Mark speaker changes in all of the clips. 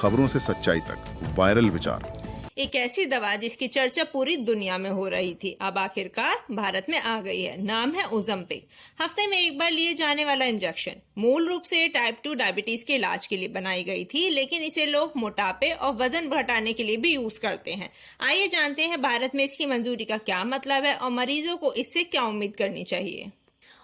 Speaker 1: खबरों से सच्चाई तक, वायरल विचार।
Speaker 2: एक ऐसी दवा जिसकी चर्चा पूरी दुनिया में हो रही थी, अब आखिरकार भारत में आ गई है। नाम है ओज़ेम्पिक। हफ्ते में एक बार लिए जाने वाला इंजेक्शन। मूल रूप से टाइप 2 डायबिटीज के इलाज के लिए बनाई गई थी, लेकिन इसे लोग मोटापे और वजन घटाने के लिए भी यूज करते हैं। आइए जानते हैं भारत में इसकी मंजूरी का क्या मतलब है और मरीजों को इससे क्या उम्मीद करनी चाहिए।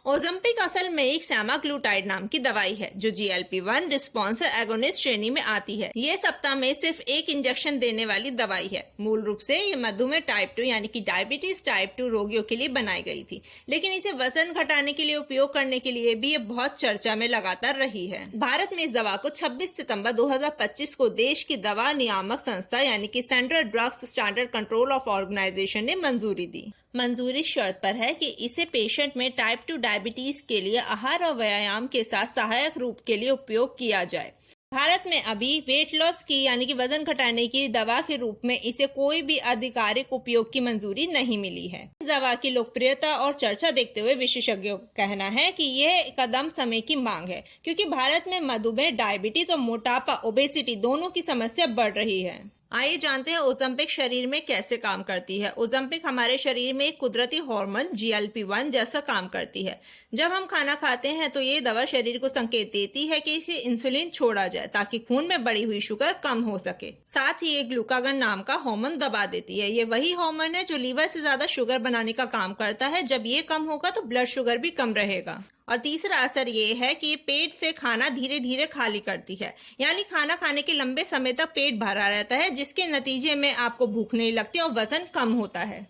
Speaker 2: ओज़ेम्पिक असल में एक सेमाग्लूटाइड नाम की दवाई है जो GLP-1 रिस्पॉन्सर एगोनिस्ट श्रेणी में आती है। ये सप्ताह में सिर्फ एक इंजेक्शन देने वाली दवाई है। मूल रूप से ये मधुमेह टाइप 2 यानी कि डायबिटीज टाइप 2 रोगियों के लिए बनाई गई थी, लेकिन इसे वजन घटाने के लिए उपयोग करने के लिए भी ये बहुत चर्चा में लगातार रही है। भारत में इस दवा को 26 सितंबर 2025 को देश की दवा नियामक संस्था यानी कि central drugs standard control of organisation ने मंजूरी दी। मंजूरी शर्त पर है कि इसे पेशेंट में टाइप 2 डायबिटीज के लिए आहार और व्यायाम के साथ सहायक रूप के लिए उपयोग किया जाए। भारत में अभी वेट लॉस की यानी कि वजन घटाने की दवा के रूप में इसे कोई भी आधिकारिक उपयोग की मंजूरी नहीं मिली है। इस दवा की लोकप्रियता और चर्चा देखते हुए विशेषज्ञों का कहना है कि यह कदम समय की मांग है, क्योंकि भारत में मधुमेह, डायबिटीज और मोटापा, ओबेसिटी दोनों की समस्या बढ़ रही है। आइए जानते हैं ओज़ेम्पिक शरीर में कैसे काम करती है। ओज़ेम्पिक हमारे शरीर में एक कुदरती हार्मोन GLP-1 जैसा काम करती है। जब हम खाना खाते हैं तो ये दवा शरीर को संकेत देती है कि इसे इंसुलिन छोड़ा जाए ताकि खून में बढ़ी हुई शुगर कम हो सके। साथ ही ये ग्लूकागन नाम का हार्मोन दबा देती है। ये वही हार्मोन है जो लीवर से ज्यादा शुगर बनाने का काम करता है। जब ये कम होगा तो ब्लड शुगर भी कम रहेगा। और तीसरा असर ये है कि ये पेट से खाना धीरे धीरे खाली करती है, यानी खाना खाने के लंबे समय तक पेट भरा रहता है, जिसके नतीजे में आपको भूख नहीं लगती और वजन कम होता है।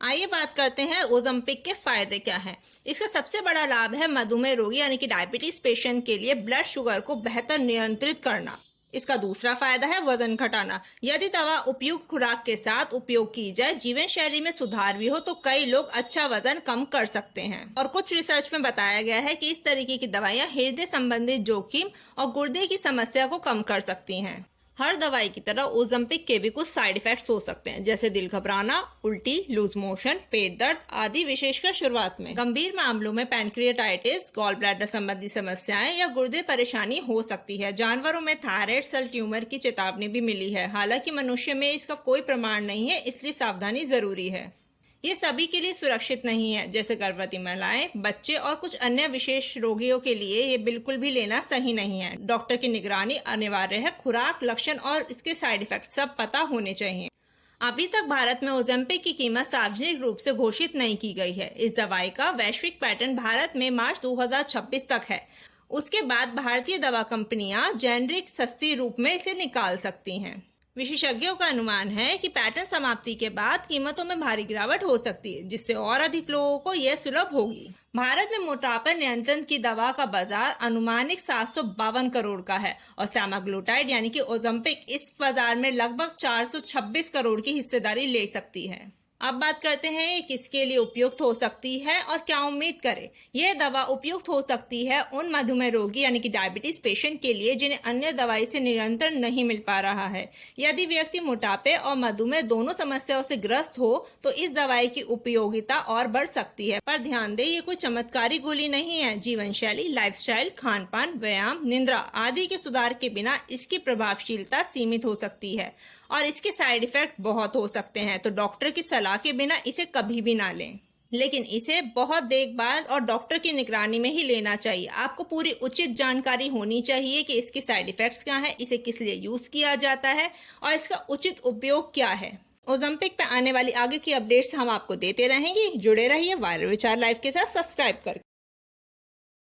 Speaker 2: आइए बात करते हैं ओज़ेम्पिक के फायदे क्या हैं। इसका सबसे बड़ा लाभ है मधुमेह रोगी यानी कि डायबिटीज पेशेंट के लिए ब्लड शुगर को बेहतर नियंत्रित करना। इसका दूसरा फायदा है वजन घटाना। यदि दवा उपयुक्त खुराक के साथ उपयोग की जाए, जीवन शैली में सुधार भी हो, तो कई लोग अच्छा वजन कम कर सकते हैं। और कुछ रिसर्च में बताया गया है कि इस तरीके की दवाइयां हृदय संबंधित जोखिम और गुर्दे की समस्या को कम कर सकती हैं। हर दवाई की तरह ओज़ेम्पिक के भी कुछ साइड इफेक्ट्स हो सकते हैं, जैसे दिल घबराना, उल्टी, लूज मोशन, पेट दर्द आदि, विशेषकर शुरुआत में। गंभीर मामलों में पैनक्रियाटाइटिस, गॉल ब्लैडर संबंधी समस्याएं या गुर्दे परेशानी हो सकती है। जानवरों में थायराइड सेल ट्यूमर की चेतावनी भी मिली है। हालांकि मनुष्य में इसका कोई प्रमाण नहीं है, इसलिए सावधानी जरूरी है। ये सभी के लिए सुरक्षित नहीं है, जैसे गर्भवती महिलाएं, बच्चे और कुछ अन्य विशेष रोगियों के लिए ये बिल्कुल भी लेना सही नहीं है। डॉक्टर की निगरानी अनिवार्य है। खुराक, लक्षण और इसके साइड इफेक्ट सब पता होने चाहिए। अभी तक भारत में ओज़ेम्पिक की कीमत सार्वजनिक रूप से घोषित नहीं की गई है। इस दवाई का वैश्विक पैटेंट भारत में मार्च 2026 तक है। उसके बाद भारतीय दवा कंपनियां जेनरिक सस्ती रूप में इसे निकाल सकती हैं। विशेषज्ञों का अनुमान है कि पैटेंट समाप्ति के बाद कीमतों में भारी गिरावट हो सकती है, जिससे और अधिक लोगों को यह सुलभ होगी। भारत में मोटापा नियंत्रण की दवा का बाजार अनुमानिक 752 करोड़ का है और सेमाग्लूटाइड यानी कि ओज़ेम्पिक इस बाजार में लगभग 426 करोड़ की हिस्सेदारी ले सकती है। अब बात करते हैं ये किसके लिए उपयुक्त हो सकती है और क्या उम्मीद करें। यह दवा उपयुक्त हो सकती है उन मधुमेह रोगी यानी कि डायबिटीज पेशेंट के लिए जिन्हें अन्य दवाई से निरंतर नहीं मिल पा रहा है। यदि व्यक्ति मोटापे और मधुमेह दोनों समस्याओं से ग्रस्त हो तो इस दवाई की उपयोगिता और बढ़ सकती है। पर ध्यान दें, ये कोई चमत्कारी गोली नहीं है। जीवन शैली, लाइफस्टाइल, खान पान, व्यायाम, निद्रा आदि के सुधार के बिना इसकी प्रभावशीलता सीमित हो सकती है और इसके साइड इफेक्ट बहुत हो सकते हैं। तो डॉक्टर की सलाह के बिना इसे कभी भी ना लें, लेकिन इसे बहुत देखभाल और डॉक्टर की निगरानी में ही लेना चाहिए। आपको पूरी उचित जानकारी होनी चाहिए कि इसके साइड इफेक्ट्स क्या हैं, इसे किस लिए यूज किया जाता है और इसका उचित उपयोग क्या है। ओज़ेम्पिक पे आने वाली आगे की अपडेट्स हम आपको देते रहेंगे। जुड़े रहिए वायरल विचार लाइव के साथ सब्सक्राइब करके।